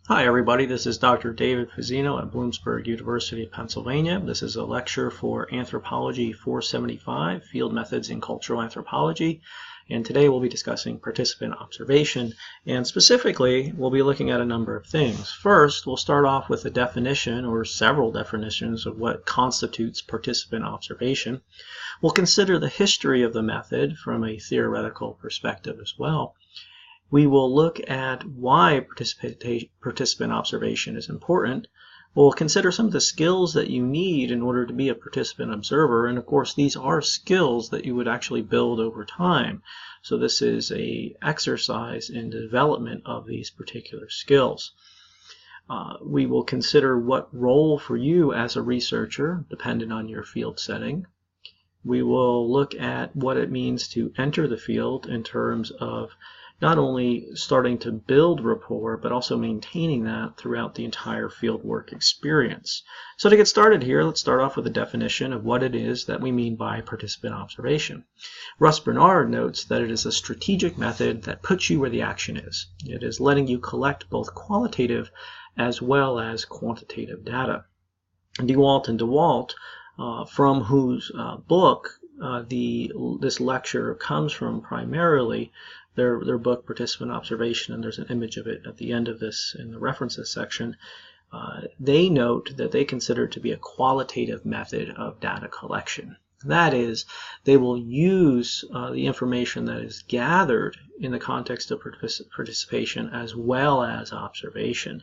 Hi everybody, this is Dr. David Fazzino at Bloomsburg University of Pennsylvania. This is a lecture for Anthropology 475, Field Methods in Cultural Anthropology. And today we'll be discussing participant observation, and specifically we'll be looking at a number of things. First, we'll start off with a definition or several definitions of what constitutes participant observation. We'll consider the history of the method from a theoretical perspective as well. We will look at why participant observation is important. We'll consider some of the skills that you need in order to be a participant observer, and of course these are skills that you would actually build over time. So this is an exercise in the development of these particular skills. We will consider what role for you as a researcher, dependent on your field setting. We will look at what it means to enter the field in terms of not only starting to build rapport, but also maintaining that throughout the entire fieldwork experience. So to get started here, let's start off with a definition of what it is that we mean by participant observation. Russ Bernard notes that it is a strategic method that puts you where the action is. It is letting you collect both qualitative as well as quantitative data. DeWalt and DeWalt, from whose book this lecture comes from primarily, their book Participant Observation, and there's an image of it at the end of this in the references section. They note that they consider it to be a qualitative method of data collection. That is, they will use the information that is gathered in the context of participation as well as observation.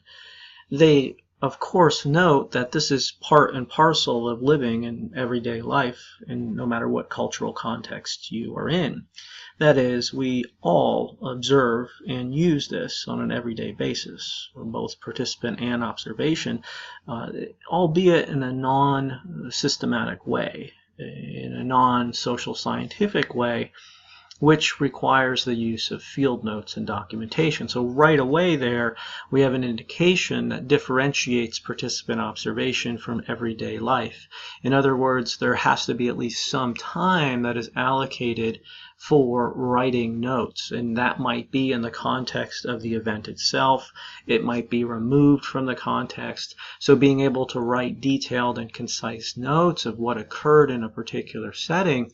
They of course note that this is part and parcel of living in everyday life, and no matter what cultural context you are in. That is, we all observe and use this on an everyday basis, both participant and observation, albeit in a non-systematic way, in a non-social scientific way, which requires the use of field notes and documentation. So right away there, we have an indication that differentiates participant observation from everyday life. In other words, there has to be at least some time that is allocated for writing notes, and that might be in the context of the event itself. It might be removed from the context. So being able to write detailed and concise notes of what occurred in a particular setting,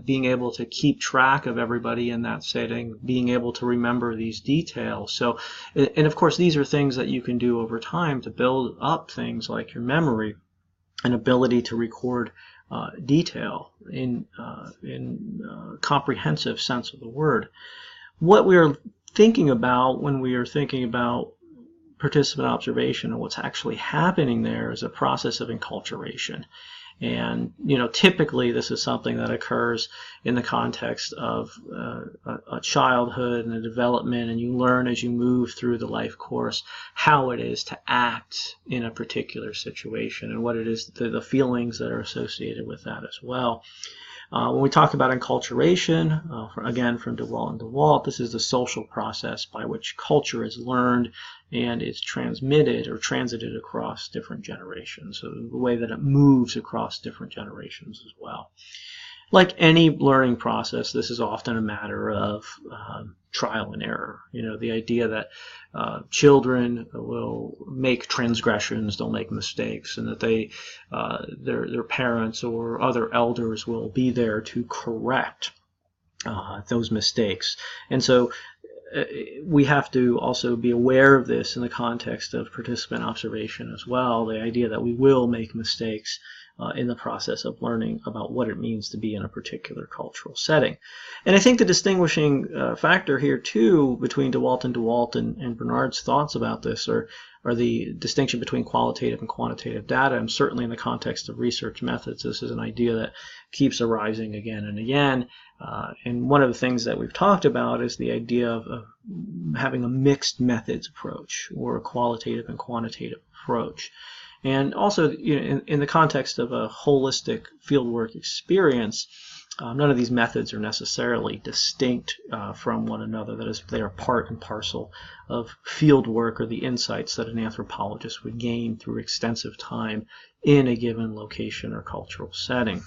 being able to keep track of everybody in that setting, being able to remember these details. So, and of course, these are things that you can do over time to build up things like your memory and ability to record detail in comprehensive sense of the word. What we are thinking about when we are thinking about participant observation and what's actually happening there is a process of enculturation. And typically this is something that occurs in the context of a childhood and a development, and you learn as you move through the life course how it is to act in a particular situation and what it is, the feelings that are associated with that as well. When we talk about enculturation, again from DeWalt and DeWalt, this is the social process by which culture is learned and is transmitted or transited across different generations. So the way that it moves across different generations as well. Like any learning process, this is often a matter of trial and error. The idea that children will make transgressions, they'll make mistakes, and that their parents or other elders will be there to correct those mistakes. And so we have to also be aware of this in the context of participant observation as well, the idea that we will make mistakes in the process of learning about what it means to be in a particular cultural setting. And I think the distinguishing factor here too between DeWalt and Bernard's thoughts about this are the distinction between qualitative and quantitative data, and certainly in the context of research methods this is an idea that keeps arising again and again. And one of the things that we've talked about is the idea of having a mixed methods approach, or a qualitative and quantitative approach. And also, in the context of a holistic fieldwork experience, none of these methods are necessarily distinct from one another. That is, they are part and parcel of fieldwork, or the insights that an anthropologist would gain through extensive time in a given location or cultural setting.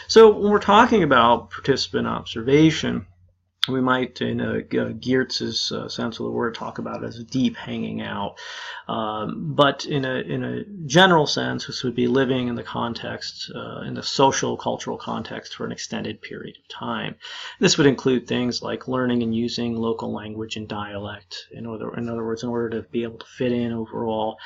So when we're talking about participant observation, We might, in Geertz's sense of the word, talk about it as deep hanging out. But in a general sense, this would be living in the context, in the social, cultural context for an extended period of time. This would include things like learning and using local language and dialect. In other words, in order to be able to fit in overall,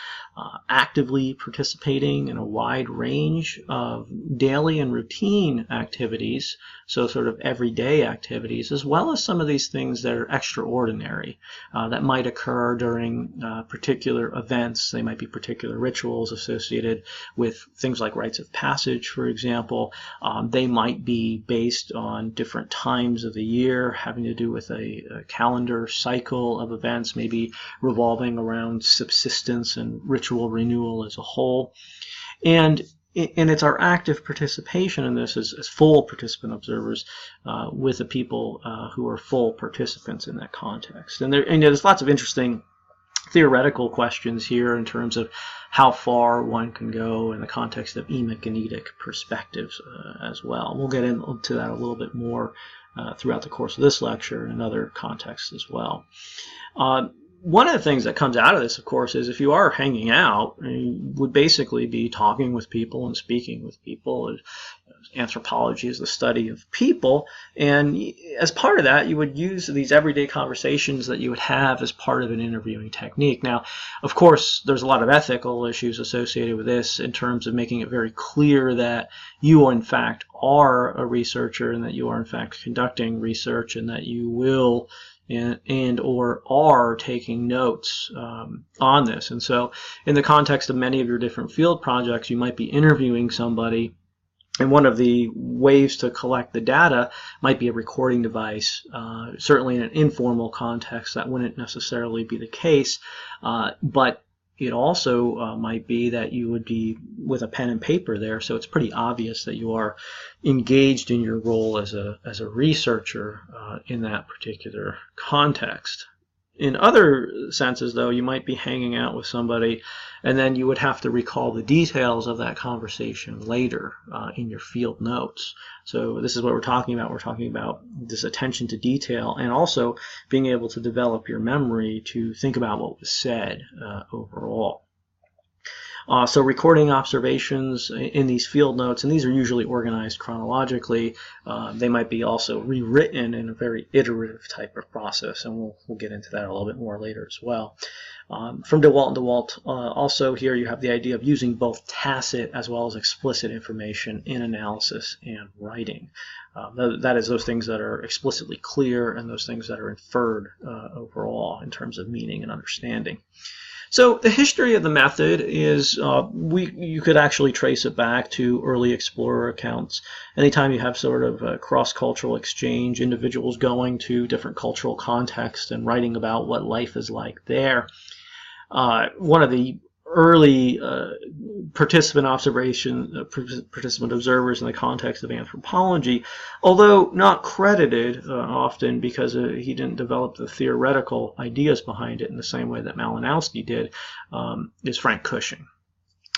actively participating in a wide range of daily and routine activities, so sort of everyday activities, as well as some of these things that are extraordinary, that might occur during particular events. They might be particular rituals associated with things like rites of passage, for example. They might be based on different times of the year, having to do with a calendar cycle of events, maybe revolving around subsistence and ritual renewal as a whole. And it's our active participation in this as full participant observers with the people who are full participants in that context. And there's lots of interesting theoretical questions here in terms of how far one can go in the context of emegenetic perspectives as well. We'll get into that a little bit more throughout the course of this lecture and in other contexts as well. One of the things that comes out of this, of course, is if you are hanging out, you would basically be talking with people and speaking with people. Anthropology is the study of people, and as part of that, you would use these everyday conversations that you would have as part of an interviewing technique. Now, of course, there's a lot of ethical issues associated with this in terms of making it very clear that you, in fact, are a researcher and that you are, in fact, conducting research and that you will and or are taking notes on this. And so in the context of many of your different field projects, you might be interviewing somebody, and one of the ways to collect the data might be a recording device. Certainly in an informal context, that wouldn't necessarily be the case, but it also might be that you would be with a pen and paper there, so it's pretty obvious that you are engaged in your role as a researcher in that particular context. In other senses, though, you might be hanging out with somebody and then you would have to recall the details of that conversation later in your field notes. So this is what we're talking about. We're talking about this attention to detail and also being able to develop your memory to think about what was said overall. So recording observations in these field notes, and these are usually organized chronologically. They might be also rewritten in a very iterative type of process, and we'll get into that a little bit more later as well. From DeWalt and DeWalt, also here you have the idea of using both tacit as well as explicit information in analysis and writing. That is those things that are explicitly clear and those things that are inferred overall in terms of meaning and understanding. So the history of the method is you could actually trace it back to early explorer accounts. Anytime you have sort of a cross-cultural exchange, individuals going to different cultural contexts and writing about what life is like there. One of the early participant observers in the context of anthropology, although not credited often because he didn't develop the theoretical ideas behind it in the same way that Malinowski did, is Frank Cushing.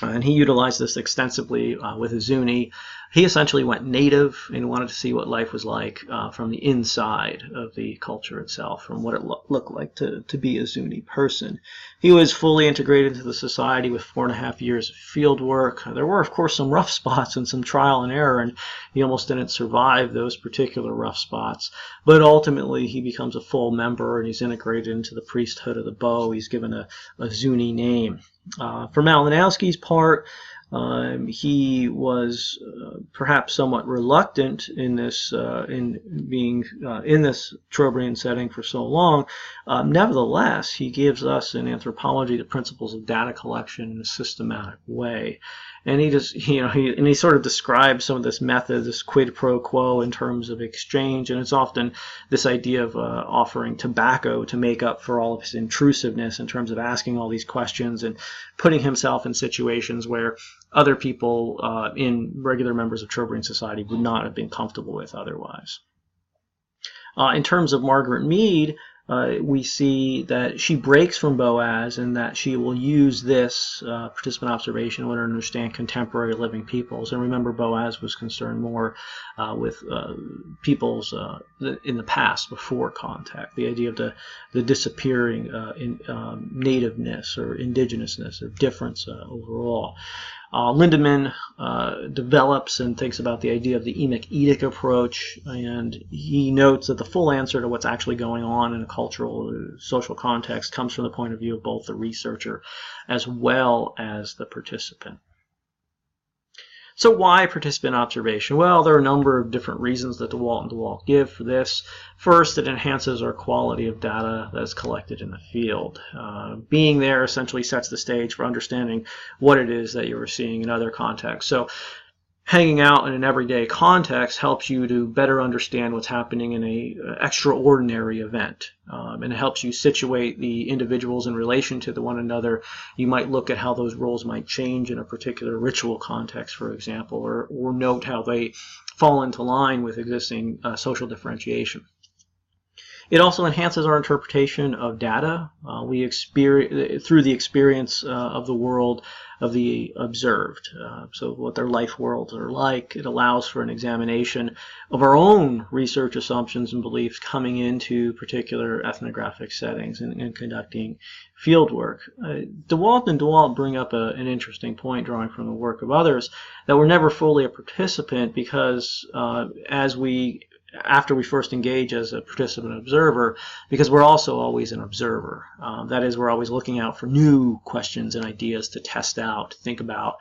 And he utilized this extensively with his Zuni. He essentially went native and wanted to see what life was like from the inside of the culture itself, from what it looked like to be a Zuni person. He was fully integrated into the society with 4.5 years of field work. There were, of course, some rough spots and some trial and error, and he almost didn't survive those particular rough spots. But ultimately, he becomes a full member, and he's integrated into the priesthood of the bow. He's given a Zuni name. For Malinowski's part, he was perhaps somewhat reluctant in this, in being in this Trobriand setting for so long. Nevertheless, he gives us in anthropology the principles of data collection in a systematic way. And he just, he sort of describes some of this method, this quid pro quo in terms of exchange, and it's often this idea of offering tobacco to make up for all of his intrusiveness in terms of asking all these questions and putting himself in situations where other people in regular members of Trobriand society would not have been comfortable with otherwise. In terms of Margaret Mead, we see that she breaks from Boaz and that she will use this participant observation in order to understand contemporary living peoples. And remember, Boaz was concerned more with peoples in the past, before contact, the idea of the disappearing nativeness or indigenousness or difference overall. Lindemann develops and thinks about the idea of the emic-etic approach, and he notes that the full answer to what's actually going on in a cultural or social context comes from the point of view of both the researcher as well as the participant. So why participant observation? Well, there are a number of different reasons that DeWalt and DeWalt give for this. First, it enhances our quality of data that is collected in the field. Being there essentially sets the stage for understanding what it is that you are seeing in other contexts. So hanging out in an everyday context helps you to better understand what's happening in an extraordinary event. And it helps you situate the individuals in relation to one another. You might look at how those roles might change in a particular ritual context, for example, or note how they fall into line with existing social differentiation. It also enhances our interpretation of data. We experience through the experience of the world of the observed. So what their life worlds are like. It allows for an examination of our own research assumptions and beliefs coming into particular ethnographic settings and conducting field work. DeWalt and DeWalt bring up an interesting point, drawing from the work of others, that we're never fully a participant because after we first engage as a participant observer, because we're also always an observer. That is, we're always looking out for new questions and ideas to test out, to think about.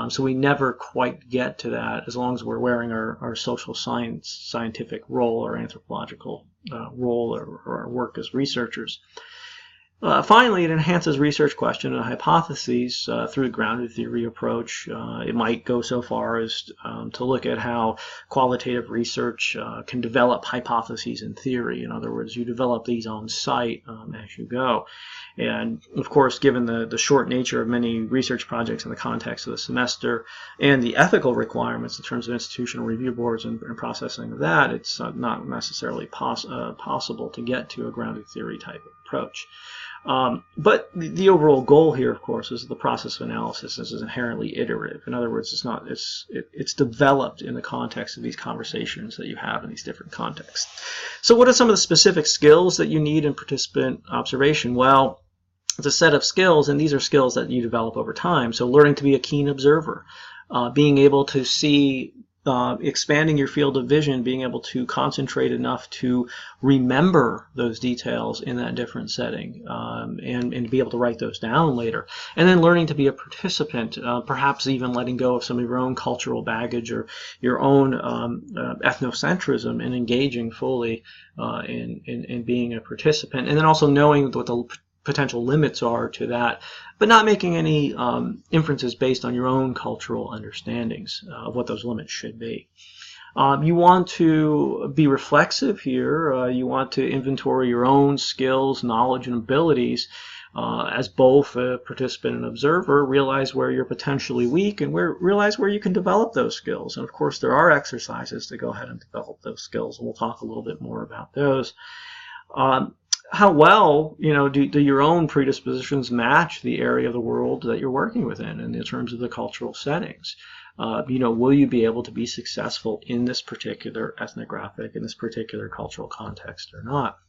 So we never quite get to that as long as we're wearing our social scientific role or anthropological role or our work as researchers. Finally, it enhances research question and hypotheses through the grounded theory approach. It might go so far as to look at how qualitative research can develop hypotheses in theory. In other words, you develop these on site as you go. And of course, given the short nature of many research projects in the context of the semester and the ethical requirements in terms of institutional review boards and processing of that, it's not necessarily possible to get to a grounded theory type of approach. But the overall goal here, of course, is the process of analysis is inherently iterative. In other words, it's developed in the context of these conversations that you have in these different contexts. So what are some of the specific skills that you need in participant observation? Well, it's a set of skills, and these are skills that you develop over time. So learning to be a keen observer, being able to see, expanding your field of vision, being able to concentrate enough to remember those details in that different setting, and be able to write those down later. And then learning to be a participant, perhaps even letting go of some of your own cultural baggage or your own ethnocentrism and engaging fully in being a participant. And then also knowing what the potential limits are to that, but not making any inferences based on your own cultural understandings of what those limits should be. You want to be reflexive here. You want to inventory your own skills, knowledge, and abilities as both a participant and observer. Realize where you're potentially weak and realize where you can develop those skills. And of course, there are exercises to go ahead and develop those skills, and we'll talk a little bit more about those. How well, do your own predispositions match the area of the world that you're working within in terms of the cultural settings? Will you be able to be successful in this particular ethnographic, in this particular cultural context or not?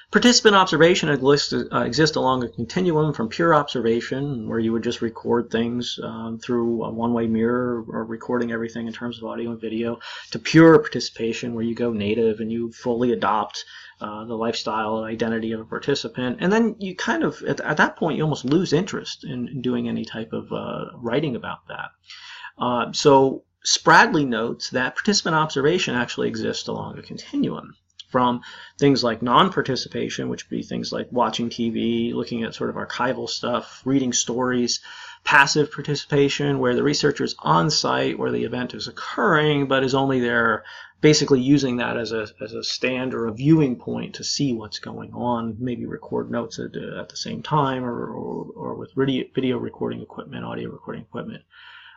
Participant observation exists along a continuum from pure observation, where you would just record things through a one-way mirror or recording everything in terms of audio and video, to pure participation, where you go native and you fully adopt the lifestyle and identity of a participant. And then you kind of, at that point, you almost lose interest in doing any type of writing about that. So Spradley notes that participant observation actually exists along a continuum, from things like non-participation, which would be things like watching TV, looking at sort of archival stuff, reading stories, passive participation, where the researcher is on site where the event is occurring, but is only there basically using that as a stand or a viewing point to see what's going on, maybe record notes at the same time, or with video recording equipment, audio recording equipment,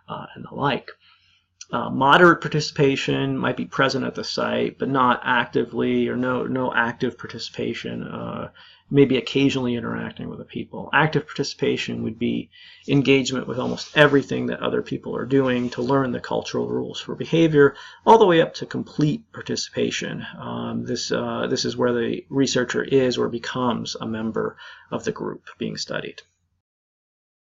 and the like. Moderate participation might be present at the site, but not actively, or no active participation, maybe occasionally interacting with the people. Active participation would be engagement with almost everything that other people are doing to learn the cultural rules for behavior, all the way up to complete participation. This is where the researcher is or becomes a member of the group being studied.